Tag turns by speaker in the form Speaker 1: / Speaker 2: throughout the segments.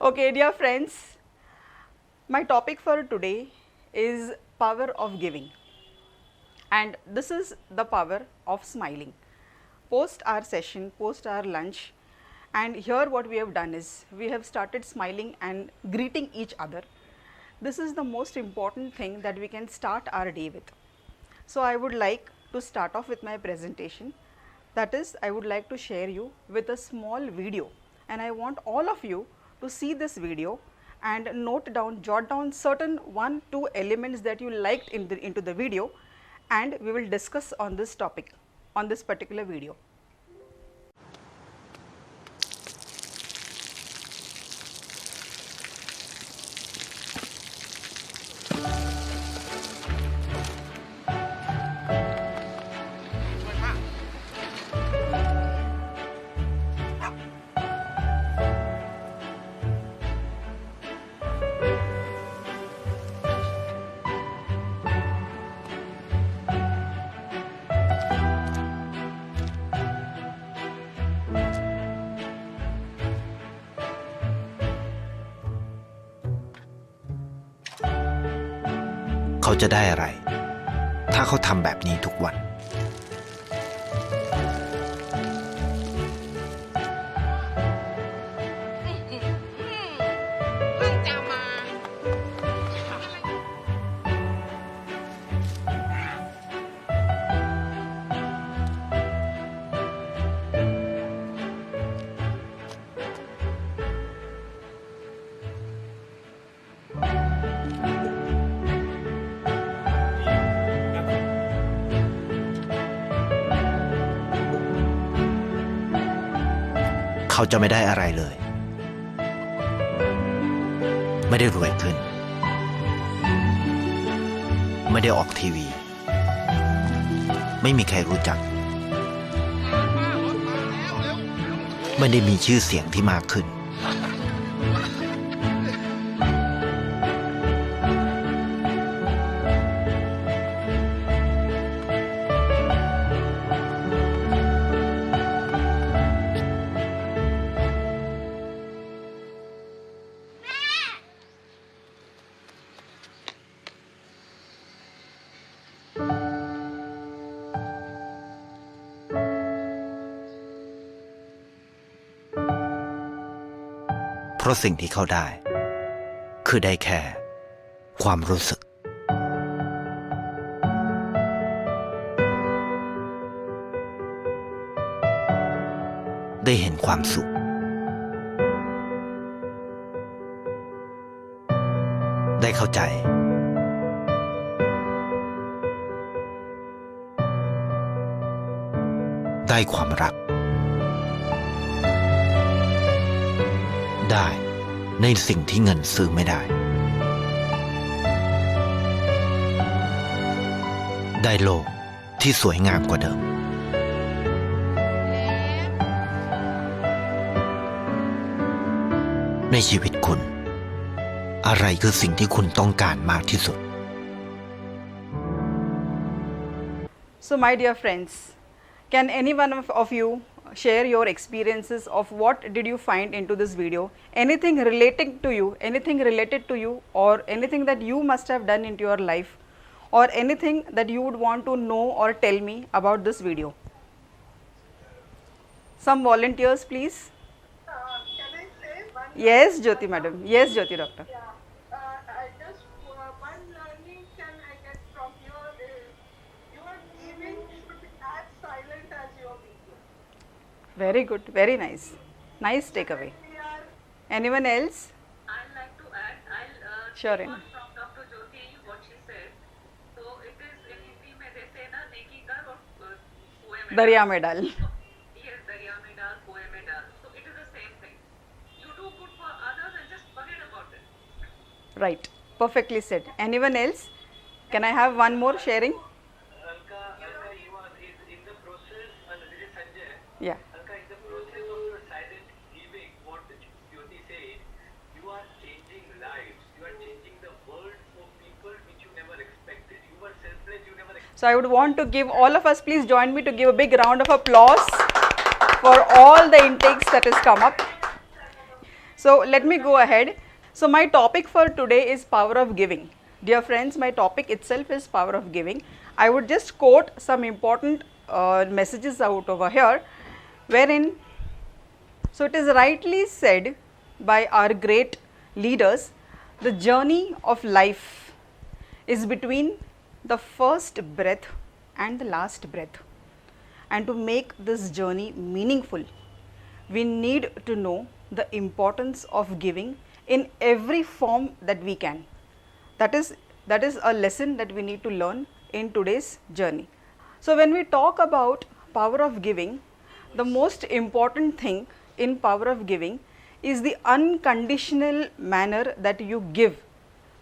Speaker 1: Okay, dear friends, my topic for today is power of giving, and this is the power of smiling. Post our session, post our lunch, and here what we have done is we have started smiling and greeting each other. This is the most important thing that we can start our day with. So, I would like to start off with my presentation. That is, I would like to share you with a small video, and I want all of you to see this video and note down, jot down certain 1-2 elements that you liked into the video, and we will discuss on this topic on this particular video.
Speaker 2: เขาจะได้อะไรถ้าเขาทำแบบนี้ทุกวันเขาจะไม่ได้อะไรเลยไม่ได้รวยขึ้นไม่ได้ออกทีวีไม่มีใครรู้จักไม่ได้มีชื่อเสียงที่มากขึ้นเพราะสิ่งที่เขาได้คือได้แค่ความรู้สึกได้เห็นความสุขได้เข้าใจได้ความรักได้ในสิ่งที่เงินซื้อไม่ได้ได้โลกที่สวยงามกว่าเดิมในชีวิตคุณอะไรคือสิ่งที่คุณต้องการมากที่สุด
Speaker 1: So, my dear friends, can any one of you share your experiences of what did you find into this video, anything relating to you, anything related to you, or anything that you must have done into your life, or anything that you would want to know or tell me about this video. Some volunteers, please.
Speaker 3: Can I say one?
Speaker 1: Yes, Jyoti madam. Yes, Jyoti doctor.
Speaker 3: I just one learning can I get from your your giving should be as silent as your video.
Speaker 1: Very good, very nice. Nice takeaway.
Speaker 3: We are
Speaker 1: Anyone else?
Speaker 4: I'd like to add,
Speaker 1: Sure,
Speaker 4: take
Speaker 1: Reena.
Speaker 4: on from Dr. Jyoti what she said. So it is in Hindi mein they say na neki kar aur kuएं mein
Speaker 1: Darya
Speaker 4: dal.
Speaker 1: mein dal.
Speaker 4: Yes, darya mein dal, kuएं mein dal. So it is the same thing. You do good for others and just forget about it.
Speaker 1: Right, perfectly said. Anyone else? Can I have one more sharing?
Speaker 5: Alka, you are in the process, this is Sanjay.
Speaker 1: Yeah.
Speaker 5: Alka, in the process of your silent giving, what Jyoti said, you are changing lives. You are changing the world for people which you never expected. You were selfless, you never expected.
Speaker 1: So, I would want to give all of us, please join me to give a big round of applause for all the intakes that has come up. So, let me go ahead. So, my topic for today is power of giving. Dear friends, my topic itself is power of giving. I would just quote some important messages out over here, wherein, so it is rightly said by our great leaders, the journey of life is between the first breath and the last breath. And to make this journey meaningful, we need to know the importance of giving in every form that we can. That is a lesson that we need to learn in today's journey. So, when we talk about power of giving, the most important thing in power of giving is the unconditional manner that you give,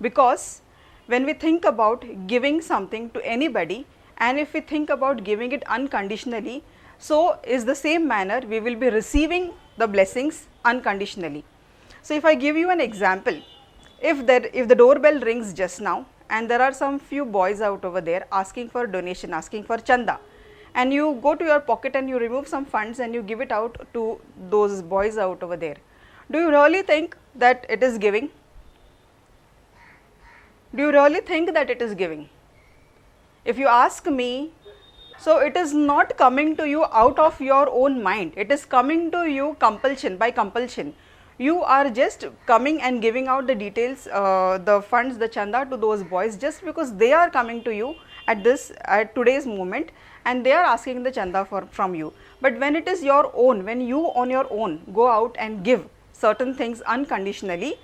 Speaker 1: because when we think about giving something to anybody, and if we think about giving it unconditionally, so is the same manner we will be receiving the blessings unconditionally. So, if I give you an example, if the doorbell rings just now and there are some few boys out over there asking for donation, asking for chanda, and you go to your pocket and you remove some funds and you give it out to those boys out over there, do you really think that it is giving? Do you really think that it is giving? If you ask me, so it is not coming to you out of your own mind, it is coming to you compulsion, by compulsion. You are just coming and giving out the details, the funds, the chanda to those boys just because they are coming to you at today's moment and they are asking the chanda from you. But when it is your own, when you on your own go out and give certain things unconditionally,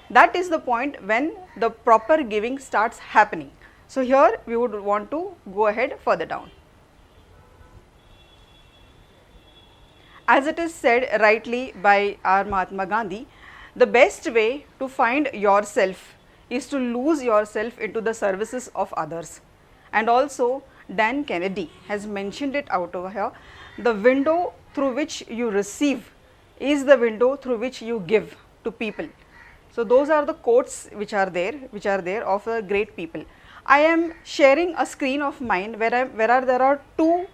Speaker 1: that is the point when the proper giving starts happening. So, here we would want to go ahead further down. As it is said rightly by our Mahatma Gandhi, the best way to find yourself is to lose yourself into the services of others. And also Dan Kennedy has mentioned it out over here, the window through which you receive is the window through which you give to people. So, those are the quotes which are there of great people. I am sharing a screen of mine where there are two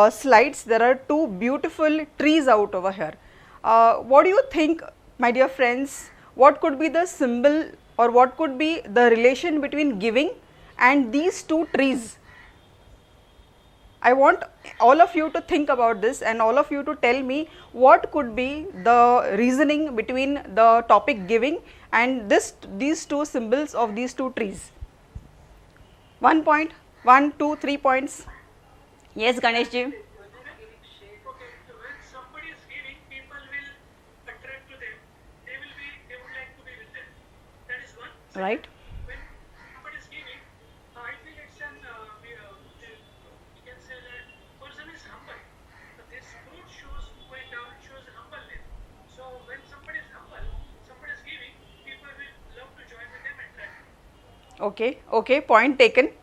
Speaker 1: slides, there are two beautiful trees out over here. What do you think, my dear friends, what could be the symbol or what could be the relation between giving and these two trees? I want all of you to think about this and all of you to tell me what could be the reasoning between the topic giving and these two symbols of these two trees. 1 point, 1, 2, 3 points. Yes, Ganesh ji.
Speaker 3: Okay, so when somebody is giving, people will attract to them. They would like to be with them. That is one.
Speaker 1: Right.
Speaker 3: When somebody is giving, I feel it's we can say that person is humble. So this fruit shows going down, shows humbleness. So when somebody is humble, somebody is giving, people will love to join with them and attract.
Speaker 1: Okay, point taken.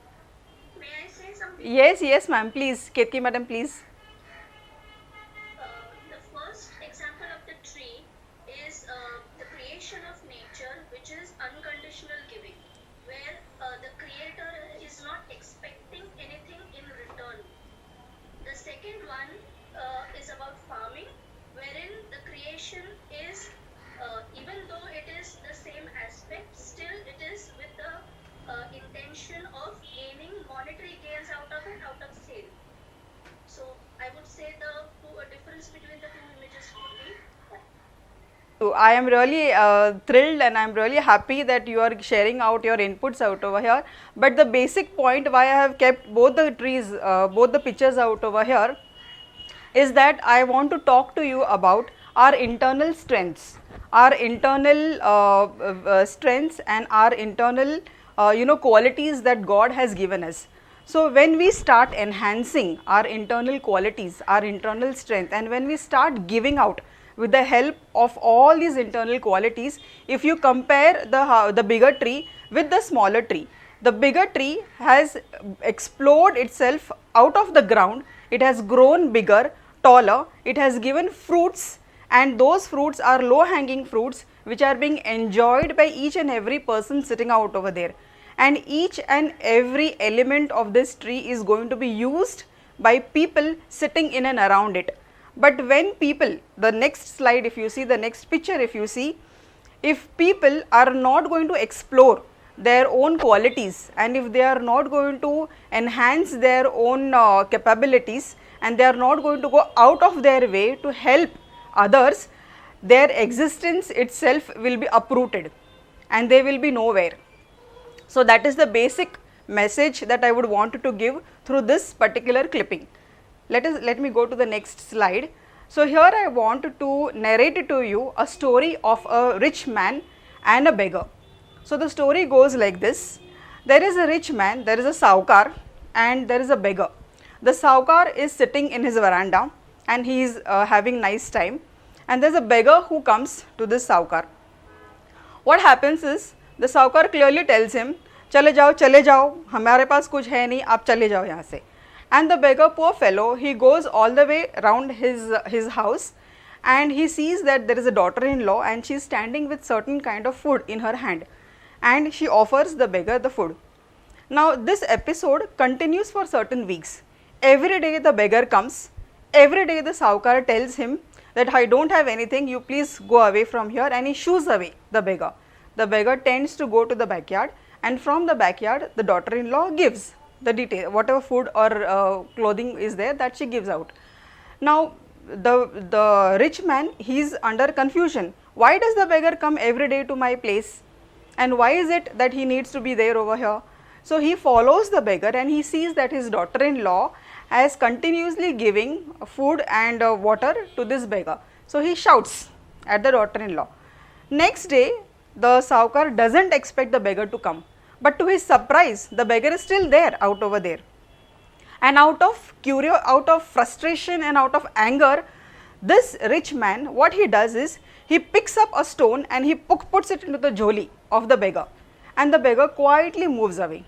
Speaker 6: May I say something?
Speaker 1: Yes, ma'am, please, Ketki madam, please.
Speaker 6: The first example of the tree is the creation of nature, which is unconditional giving, where the creator is not expecting anything in return. The second one is about farming, wherein the creation is, even though it is the same aspect, still it is with the intention of gaining monetary gains out of it, out of sale. So I would say the difference between the two images would be.
Speaker 1: So, I am really thrilled and I am really happy that you are sharing out your inputs out over here. But the basic point why I have kept both the trees, both the pictures out over here is that I want to talk to you about our internal strengths, our internal strengths and our internal qualities that God has given us. So, when we start enhancing our internal qualities, our internal strength, and when we start giving out with the help of all these internal qualities, if you compare the bigger tree with the smaller tree, the bigger tree has explored itself out of the ground, it has grown bigger, taller, it has given fruits, and those fruits are low hanging fruits which are being enjoyed by each and every person sitting out over there. And each and every element of this tree is going to be used by people sitting in and around it. But when people, the next slide if you see, the next picture if you see, if people are not going to explore their own qualities and if they are not going to enhance their own capabilities and they are not going to go out of their way to help others, their existence itself will be uprooted and they will be nowhere. So, that is the basic message that I would want to give through this particular clipping. Let me go to the next slide. So, here I want to narrate to you a story of a rich man and a beggar. So, the story goes like this. There is a rich man, there is a saukar and there is a beggar. The saukar is sitting in his veranda and he is having nice time, and there is a beggar who comes to this saukar. What happens is the saukar clearly tells him, चले जाओ, हमारे पास कुछ है नहीं, आप चले जाओ यहाँ से. And the beggar, poor fellow, he goes all the way around his house and he sees that there is a daughter-in-law and she is standing with certain kind of food in her hand and she offers the beggar the food. Now, this episode continues for certain weeks. Every day the beggar comes, every day the saukar tells him that I don't have anything, you please go away from here, and he shoos away the beggar. The beggar tends to go to the backyard and from the backyard the daughter-in-law gives the detail, whatever food or clothing is there, that she gives out. Now, the rich man, he is under confusion. Why does the beggar come every day to my place and why is it that he needs to be there over here? So, he follows the beggar and he sees that his daughter-in-law is continuously giving food and water to this beggar. So, he shouts at the daughter-in-law. Next day, the saukar does not expect the beggar to come, but to his surprise, the beggar is still there out over there. And out of frustration and out of anger, this rich man, what he does is, he picks up a stone and he puts it into the joli of the beggar, and the beggar quietly moves away.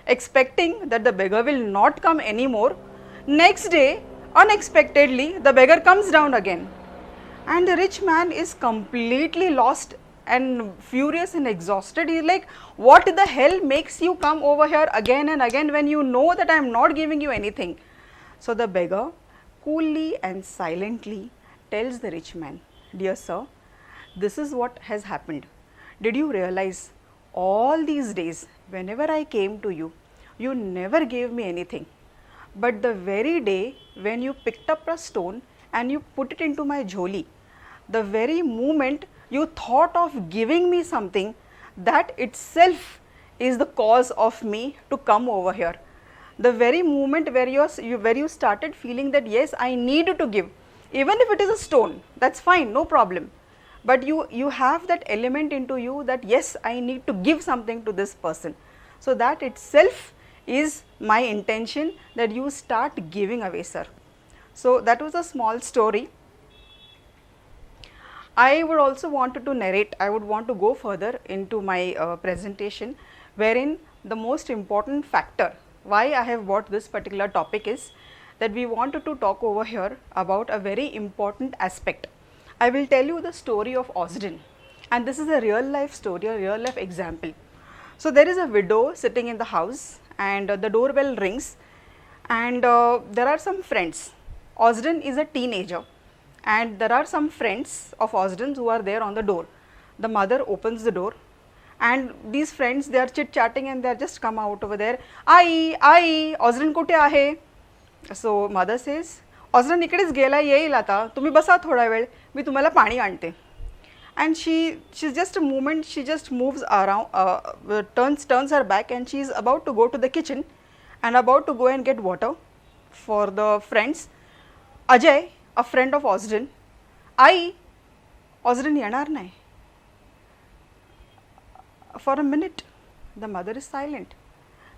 Speaker 1: Expecting that the beggar will not come anymore, next day, unexpectedly, the beggar comes down again. And the rich man is completely lost and furious and exhausted. He is like, what the hell makes you come over here again and again when you know that I am not giving you anything? So, the beggar coolly and silently tells the rich man, dear sir, this is what has happened. Did you realize all these days whenever I came to you, you never gave me anything, but the very day when you picked up a stone and you put it into my joli, the very moment you thought of giving me something, that itself is the cause of me to come over here. The very moment where you started feeling that yes, I need to give, even if it is a stone, that is fine, no problem. But you have that element into you that yes, I need to give something to this person. So, that itself is my intention, that you start giving away, sir. So, that was a small story. I would also want to narrate, I would want to go further into my presentation, wherein the most important factor why I have brought this particular topic is that we wanted to talk over here about a very important aspect. I will tell you the story of Austin, and this is a real life story, a real life example. So, there is a widow sitting in the house and the doorbell rings and there are some friends. Austin is a teenager and there are some friends of Austin's who are there on the door. The mother opens the door and these friends, they are chit chatting and they are just come out over there. Ai, Austin कुठे आहे? So, mother says, Austin इकडेच गेला, येईल आता, तुम्ही बसा थोडा वेळ, मी तुम्हाला पाणी आणते. And she's just a moment, she just moves around, turns her back and she is about to go to the kitchen and about to go and get water for the friends. Ajay, a friend of Austin, I, Austin येणार नाही. For a minute, the mother is silent.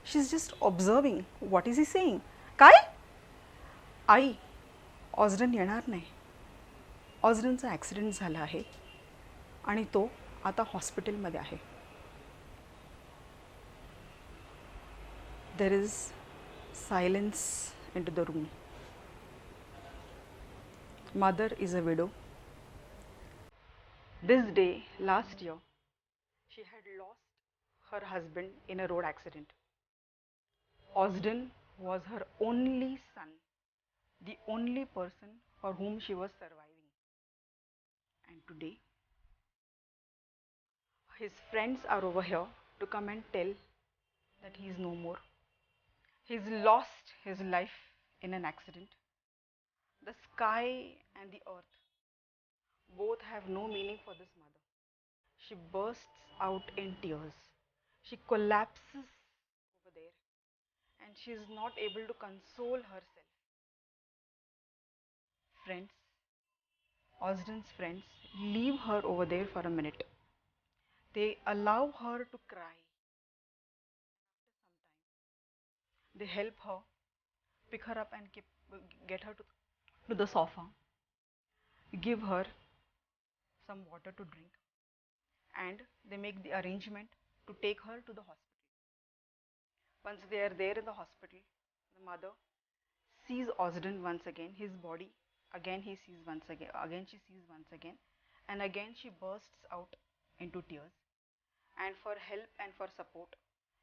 Speaker 1: She is just observing, what is he saying? काय? आई, Austin येणार नाही. Austinचा accident झाला आहे आणि तो आता हॉस्पिटलमध्ये आहे. There is silence into the room. Mother is a widow. This day last year, she had lost her husband in a road accident. Austin was her only son, the only person for whom she was surviving. And today, his friends are over here to come and tell that he is no more. He's lost his life in an accident. The sky and the earth both have no meaning for this mother. She bursts out in tears. She collapses over there and she is not able to console herself. Friends, Osden's friends leave her over there for a minute. They allow her to cry. They help her, pick her up and get her to the sofa, give her some water to drink, and they make the arrangement to take her to the hospital. Once they are there in the hospital, the mother sees Osden once again, his body, again he sees once again she sees once again, and again she bursts out into tears. And for help and for support,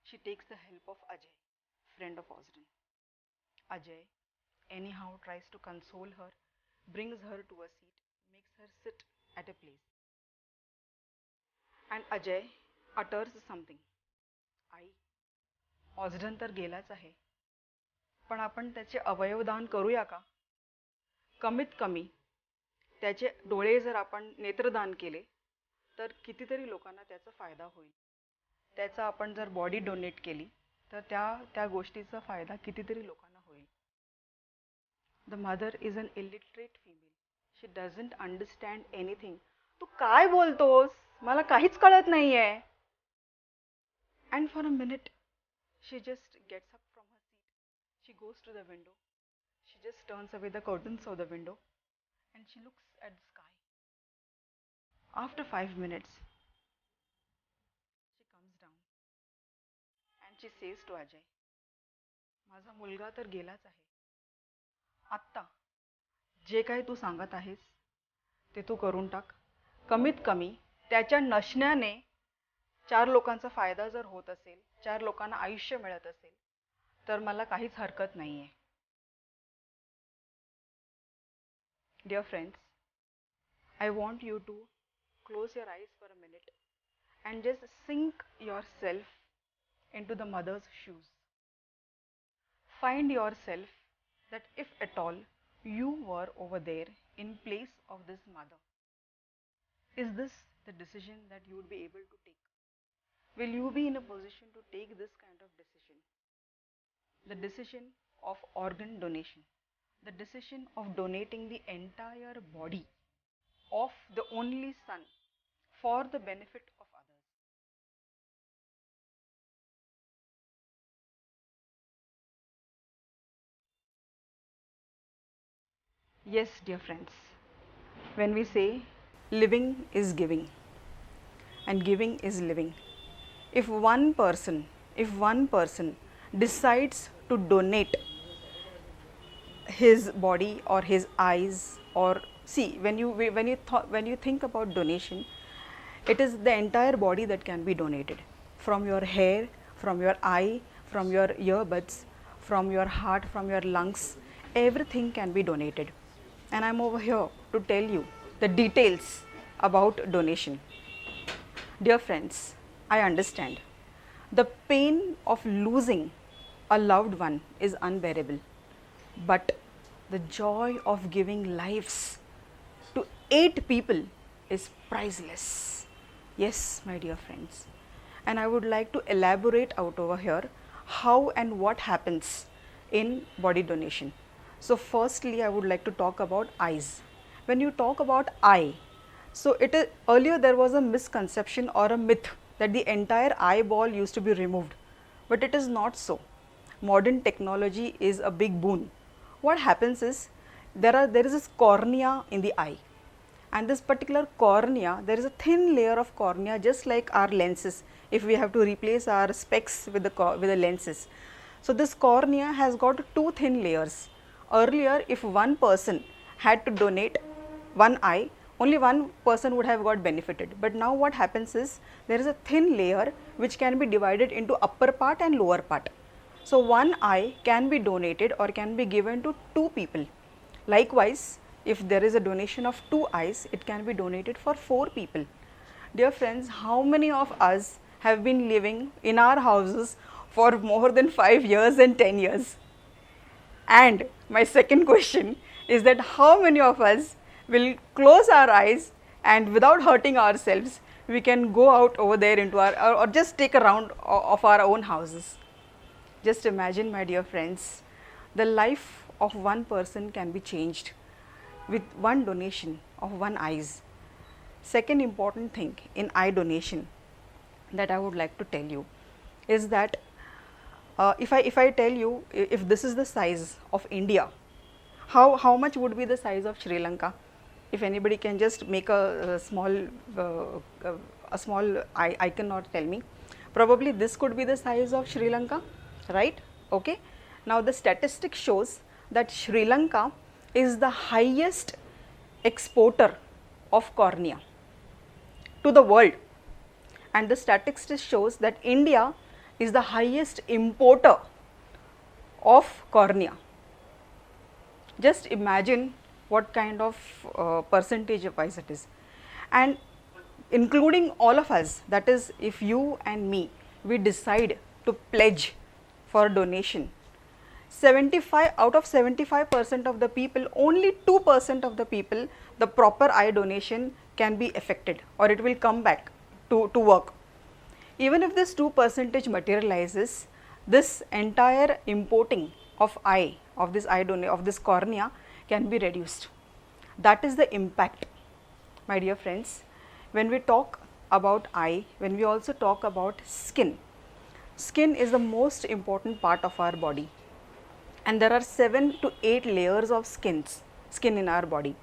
Speaker 1: she takes the help of Ajay, friend of Osden. Ajay anyhow tries to console her, brings her to a seat, makes her sit at a place. And Ajay utters something. आई, ऑस्डन तर गेलाच आहे, पण आपण त्याचे अवयवदान करूया का? कमीत कमी त्याचे डोळे जर आपण नेत्रदान केले तर कितीतरी लोकांना त्याचा फायदा होईल. त्याचा आपण जर बॉडी डोनेट केली तर त्या गोष्टीचा फायदा कितीतरी लोकांना होईल. The mother is an illiterate female. She doesn't understand anything. तू काय बोलतोस? मला काहीच कळत नाहीये. And for a minute, she just gets up from her seat. She goes to the window. She just turns away the curtains of the window and she looks at the sky. After 5 minutes, she comes down and she says to Ajay, माझा मुलगा तर गेलाच आहे. आत्ता जे काही तू सांगत आहेस ते तू करून टाक. कमीत कमी त्याच्या नसण्याने 4 लोकांचा फायदा जर होत असेल, 4 लोकांना आयुष्य मिळत असेल, तर मला काहीच हरकत नाहीये. Dear friends, I want you to close your eyes for a minute and just sink yourself into the mother's shoes. Find yourself that if at all you were over there in place of this mother, is this the decision that you would be able to take? Will you be in a position to take this kind of decision? The decision of organ donation, the decision of donating the entire body of the only son for the benefit of others. Yes, dear friends, when we say living is giving and giving is living, if one person decides to donate his body or his eyes, or see, when you think about donation, it is the entire body that can be donated, from your hair, from your eye, from your earbuds, from your heart, from your lungs, everything can be donated. And I'm over here to tell you the details about donation. Dear friends, I understand the pain of losing a loved one is unbearable, but the joy of giving lives to 8 people is priceless. Yes, my dear friends. And I would like to elaborate out over here how and what happens in body donation. So firstly, I would like to talk about eyes. When you talk about eye, so it is, earlier there was a misconception or a myth that the entire eyeball used to be removed, but it is not so. Modern technology is a big boon. What happens is there is this cornea in the eye, and this particular cornea, there is a thin layer of cornea, just like our lenses if we have to replace our specs with the lenses. So this cornea has got 2 thin layers. Earlier, if one person had to donate one eye, only one person would have got benefited. But now what happens is there is a thin layer which can be divided into upper part and lower part. So one eye can be donated or can be given to 2 people. Likewise, if there is a donation of 2 eyes, it can be donated for 4 people. Dear friends, how many of us have been living in our houses for more than 5 years and 10 years? And my second question is that how many of us will close our eyes and without hurting ourselves, we can go out over there into our, or just take a round of our own houses. Just imagine, my dear friends, the life of one person can be changed with one donation of 1 eyes. Second important thing in eye donation that I would like to tell you is that if I tell you, if this is the size of India, how much would be the size of Sri Lanka? If anybody can just make a small icon or tell me, probably this could be the size of Sri Lanka, right? Okay. Now the statistic shows that Sri Lanka is the highest exporter of cornea to the world, and the statistics shows that India is the highest importer of cornea. Just imagine what kind of percentage wise it is, and including all of us, that is if you and me, we decide to pledge for donation, 75 out of 75% of the people, only 2% of the people, the proper eye donation can be effected or it will come back to work. Even if this 2% materializes, this entire importing of eye, of this of this cornea can be reduced. That is the impact, my dear friends. When we talk about eye, when we also talk about skin, skin is the most important part of our body, and there are 7 to 8 layers of skin in our body.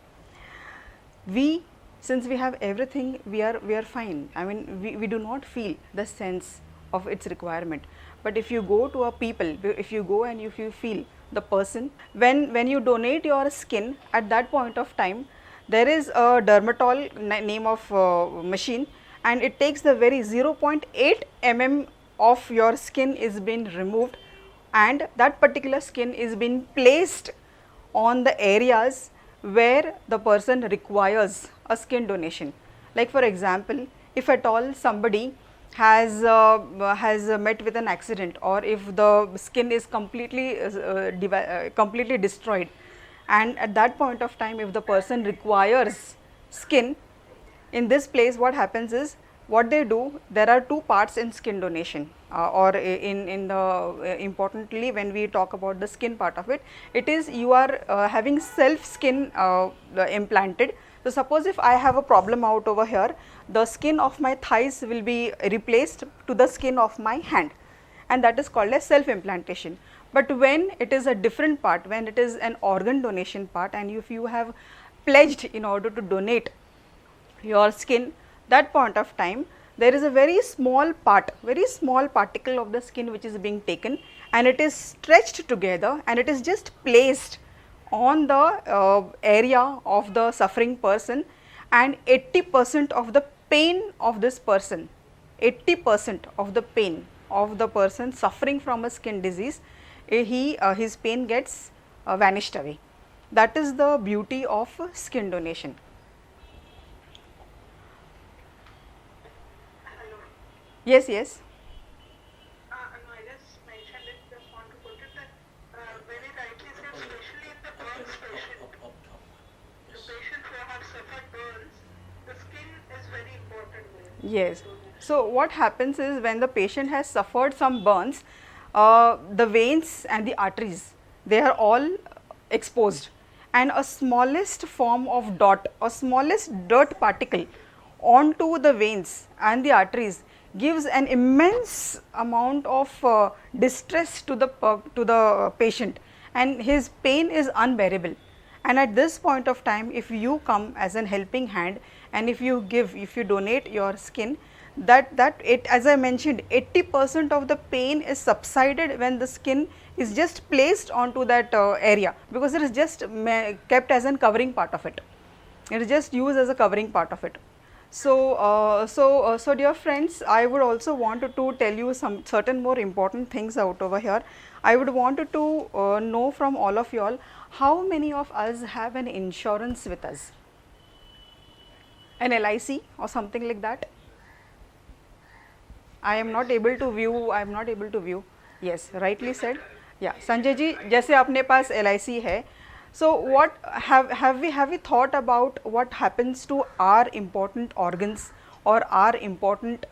Speaker 1: Since we have everything, we are fine. I mean, we do not feel the sense of its requirement. But if you go to a people, if you go and if you feel the person, when you donate your skin, at that point of time, there is a dermatol name of machine, and it takes the very 0.8 mm of your skin is being removed, and that particular skin is being placed on the areas where the person requires a skin donation. Like for example, if at all somebody has met with an accident, or if the skin is completely destroyed, and at that point of time if the person requires skin, in this place what happens is, what they do, there are 2 parts in skin donation, or in the importantly when we talk about the skin part of it, it is you are having self skin implanted. So suppose if I have a problem out over here, the skin of my thighs will be replaced to the skin of my hand, and that is called as self implantation. But when it is a different part, when it is an organ donation part, and if you have pledged in order to donate your skin, that point of time there is a very small part, very small particle of the skin which is being taken, and it is stretched together and it is just placed on the area of the suffering person, and 80% of the pain of this person, 80% of the pain of the person suffering from a skin disease, his pain gets vanished away. That is the beauty of skin donation.
Speaker 3: Hello.
Speaker 1: Yes, yes.
Speaker 3: No, I just mentioned it, just want to put it that very rightly said, especially in the burns patient, the patients who have suffered burns, the skin is very important there.
Speaker 1: Yes. So what happens is, when the patient has suffered some burns, the veins and the arteries, they are all exposed, and a smallest form of dot or smallest dirt particle onto the veins and the arteries gives an immense amount of distress to the patient, and his pain is unbearable. And at this point of time, if you come as an helping hand and if you donate your skin, that it, as I mentioned, 80% of the pain is subsided when the skin is just placed onto that area, because it is just kept as a covering part of it. It is just used as a covering part of it. So dear friends, I would also wanted to tell you some certain more important things out over here. I would wanted to know from all of you all, how many of us have an insurance with us, an LIC or something like that. I am not able to view, I am not able to view. Yes, rightly said. Yeah, Sanjay ji, जैसे अपने पास LIC है, so what have we thought about what happens to our important organs or our important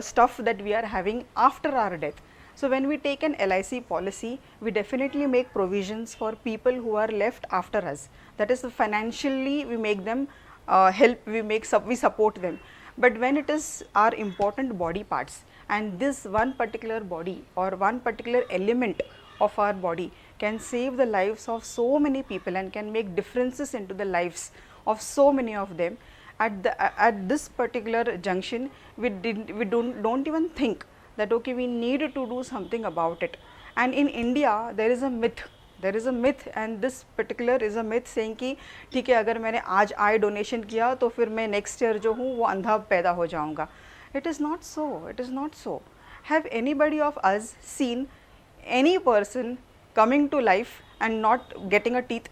Speaker 1: stuff that we are having after our death. So when we take an LIC policy, we definitely make provisions for people who are left after us. That is, financially we make them help, we support them. But when it is our important body parts, and this one particular body or one particular element of our body can save the lives of so many people and can make differences into the lives of so many of them, at this particular junction we don't even think that okay, we need to do something about it. And in India there is a myth, and this particular is a myth saying कि ठीक है, अगर मैंने आज आई donation किया तो फिर मैं नेक्स्ट ईयर जो हूँ वो अंधा पैदा हो जाऊँगा. It is not so, it is not so. Have anybody of us seen any person coming to life and not getting a teeth?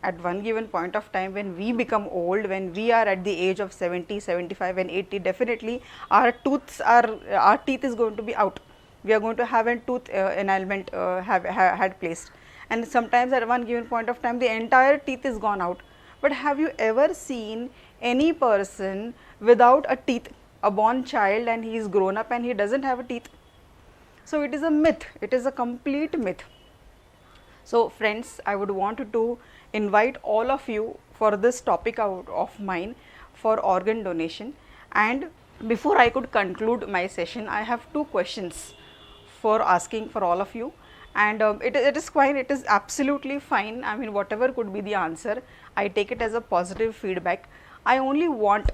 Speaker 1: At one given point of time, when we become old, when we are at the age of 70, 75 and 80, definitely our teeth is going to be out. We are going to have a tooth enamel had placed, and sometimes at one given point of time the entire teeth is gone out. But have you ever seen any person without a teeth, a born child, and he is grown up and he doesn't have a teeth? So it is a myth, it is a complete myth. So friends, I would want to invite all of you for this topic of mine for organ donation. And before I could conclude my session, I have two questions for asking for all of you, and it is fine, it is absolutely fine. I mean, whatever could be the answer, I take it as a positive feedback. I only want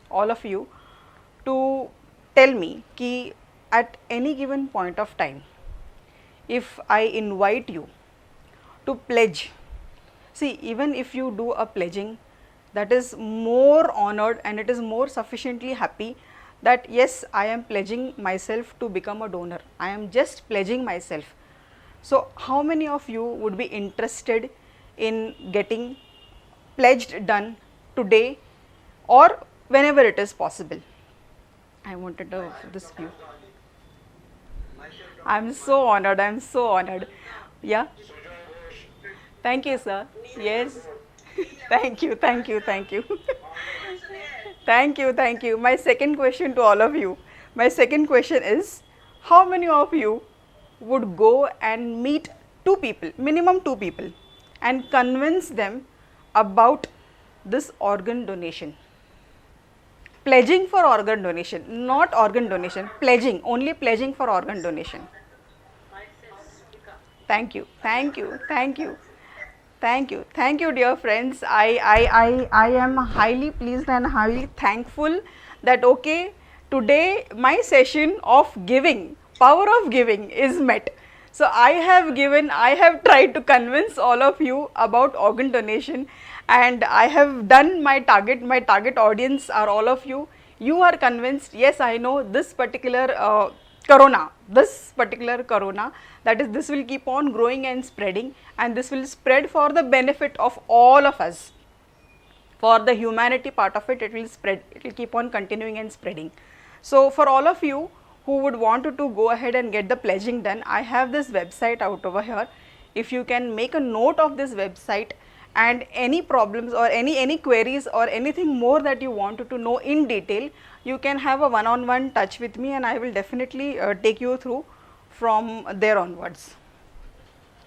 Speaker 1: all of you to tell me ki at any given point of time, if I invite you to pledge, see, even if you do a pledging, that is more honored and it is more sufficiently happy that yes, I am pledging myself to become a donor, I am just pledging myself. So how many of you would be interested in getting pledged done today or whenever it is possible? I wanted this view. I am so honored, I am so honored. Yeah. Thank you, sir. Yes. Thank you, thank you, thank you. Thank you, thank you. My second question to all of you. My second question is, how many of you would go and meet two people, minimum two people, and convince them about this organ donation? Pledging for organ donation, not organ donation, pledging, only pledging for organ donation. Thank you, thank you, thank you. Thank you, thank you, dear friends. I am highly pleased and highly thankful that okay, today my session of giving, power of giving is met. So I have tried to convince all of you about organ donation, and I have done my target. My target audience are all of you. You are convinced, yes, I know this particular corona, that is, this will keep on growing and spreading, and this will spread for the benefit of all of us. For the humanity part of it, it will spread, it will keep on continuing and spreading. So for all of you who would want to go ahead and get the pledging done, I have this website out over here. If you can make a note of this website, and any problems or any queries or anything more that you wanted to know in detail, you can have a one-on-one touch with me, and I will definitely take you through from there onwards.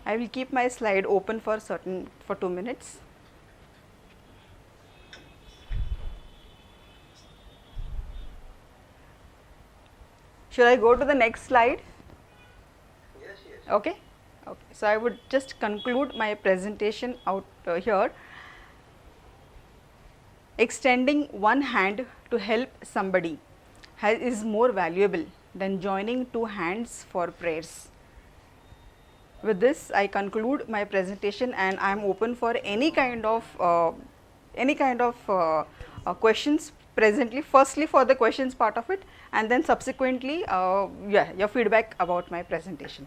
Speaker 1: I will keep my slide open for 2 minutes. Should I go to the next slide?
Speaker 5: Yes, yes.
Speaker 1: Okay. Okay. So I would just conclude my presentation out here. Extending one hand to help somebody is more valuable than joining two hands for prayers. With this, I conclude my presentation, and I am open for any kind of any kind of questions presently, firstly for the questions part of it, and then subsequently yeah, your feedback about my presentation.